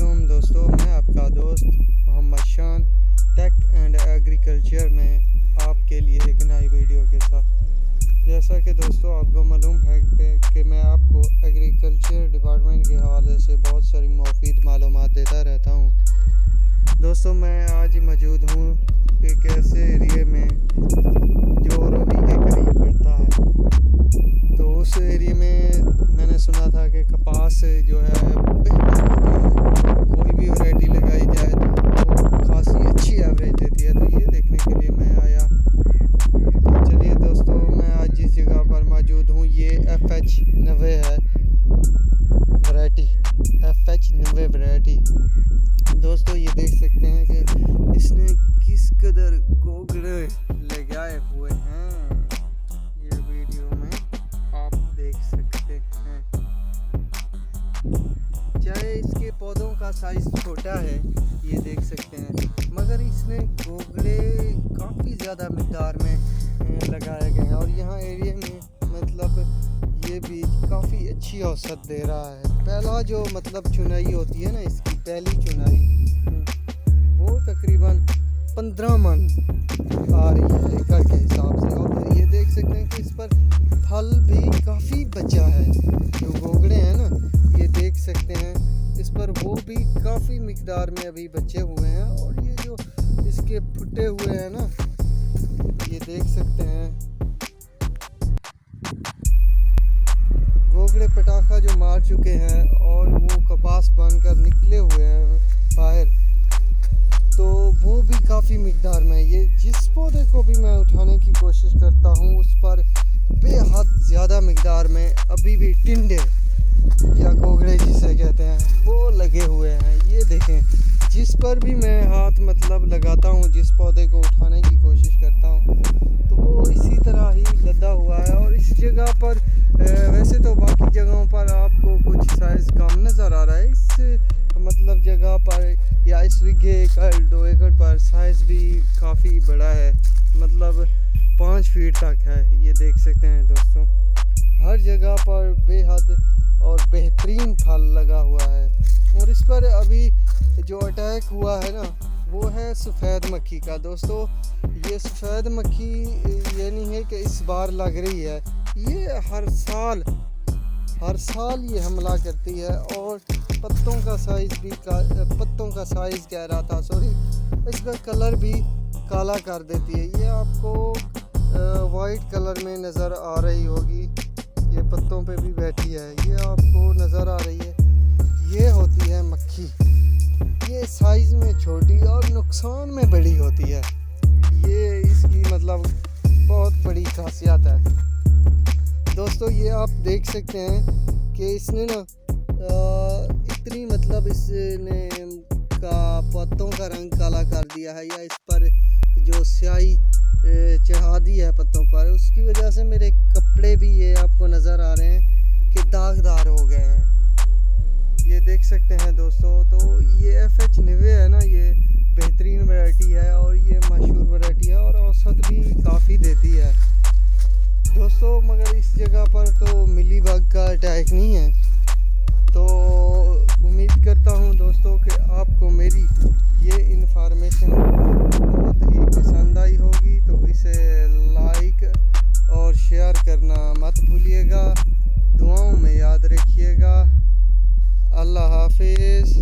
वालेकुम दोस्तों, मैं आपका दोस्त मोहम्मद शान टेक एंड एग्रीकल्चर में आपके लिए एक नई वीडियो के साथ। जैसा कि दोस्तों आपको मालूम है कि मैं आपको एग्रीकल्चर डिपार्टमेंट के हवाले से बहुत सारी मुफीद मालूमात देता रहता हूं। दोस्तों मैं आज मौजूद हूं एक ऐसे एरिए में जो रवि के करीब पड़ता है। तो उस एरिए में मैंने सुना था कि कपास जो है बेहतर होती है, कोई भी वैरायटी लगाई जाए तो वो खासी अच्छी एवरेज देती है। तो ये देखने के लिए मैं आया। तो चलिए दोस्तों, मैं आज जिस जगह पर मौजूद हूँ ये FH90 है वैरायटी, FH90 वैरायटी। दोस्तों ये देख सकते हैं कि इसने किस कदर गोगड़े लगाए हुए हैं, ये वीडियो में आप देख सकते हैं। चाहे इसके पौधों का साइज छोटा है, ये देख सकते हैं, मगर इसने गोगड़े काफ़ी ज़्यादा मिक़दार में लगाए गए हैं। और यहाँ एरिया में मतलब ये बीज काफ़ी औसत औसत दे रहा है। पहला जो मतलब चुनाई होती है ना, इसकी पहली चुनाई वो तकरीबन 15 मन आ रही है एकड़ के हिसाब से। और ये देख सकते हैं कि इस पर फल भी काफ़ी बचा है। जो गोगड़े हैं ना, ये देख सकते हैं, इस पर वो भी काफ़ी मिक़दार में अभी बचे हुए हैं। और ये जो इसके फुटे हुए हैं ना, ये देख सकते हैं, गोगड़े पटाखा जो मार चुके हैं और वो कपास बनकर निकले हुए हैं बाहर, तो वो भी काफ़ी मिक़दार में। ये जिस पौधे को भी मैं उठाने की कोशिश करता हूँ उस पर बेहद ज़्यादा मिक़दार में अभी भी टिंडे या गोगड़े जिसे कहते हैं वो लगे हुए हैं। ये देखें, जिस पर भी मैं हाथ मतलब लगाता हूँ, जिस पौधे को उठाने की कोशिश करता हूँ, तो वो इसी तरह ही लदा हुआ है। और इस जगह पर वैसे तो बाकी जगहों पर आपको कुछ साइज़ कम नज़र आ रहा है, इस मतलब जगह पर या इस बीघे 1-2 एकड़ पर साइज़ भी काफ़ी बड़ा है, मतलब 5 फीट तक है। ये देख सकते हैं दोस्तों, हर जगह पर बेहद और बेहतरीन फल लगा हुआ है। और इस पर अभी जो अटैक हुआ है ना, वो है सफ़ेद मक्खी का। दोस्तों ये सफ़ेद मक्खी ये नहीं है कि इस बार लग रही है, ये हर साल ये हमला करती है। और पत्तों का साइज़ भी पत्तों का साइज़ कह रहा था, सॉरी, इसका कलर भी काला कर देती है। ये आपको वाइट कलर में नज़र आ रही होगी, ये पत्तों पे भी बैठी है, ये आपको नज़र आ रही है। ये होती है मक्खी, ये साइज़ में छोटी और नुकसान में बड़ी होती है। ये इसकी मतलब बहुत बड़ी खासियत है। दोस्तों ये आप देख सकते हैं कि इसने ना इतनी मतलब इसने का पत्तों का रंग काला कर दिया है, या इस पर जो स्याही चढ़ा दी है पत्तों पर, उसकी वजह से मेरे कपड़े भी ये आपको नज़र आ रहे हैं कि दागदार हो गए हैं। ये देख सकते हैं दोस्तों। तो ये FH90 है ना, ये बेहतरीन वैरायटी है और ये मशहूर वैरायटी है और औसत भी काफ़ी देती है दोस्तों। मगर इस जगह पर तो मिलीबग का अटैक नहीं है। तो उम्मीद करता हूँ दोस्तों कि आपको मेरी ये इन्फॉर्मेशन बहुत ही पसंद आई होगी। तो इसे लाइक और शेयर करना मत भूलिएगा। दुआओं में याद रखिएगा। अल्लाह हाफिज़।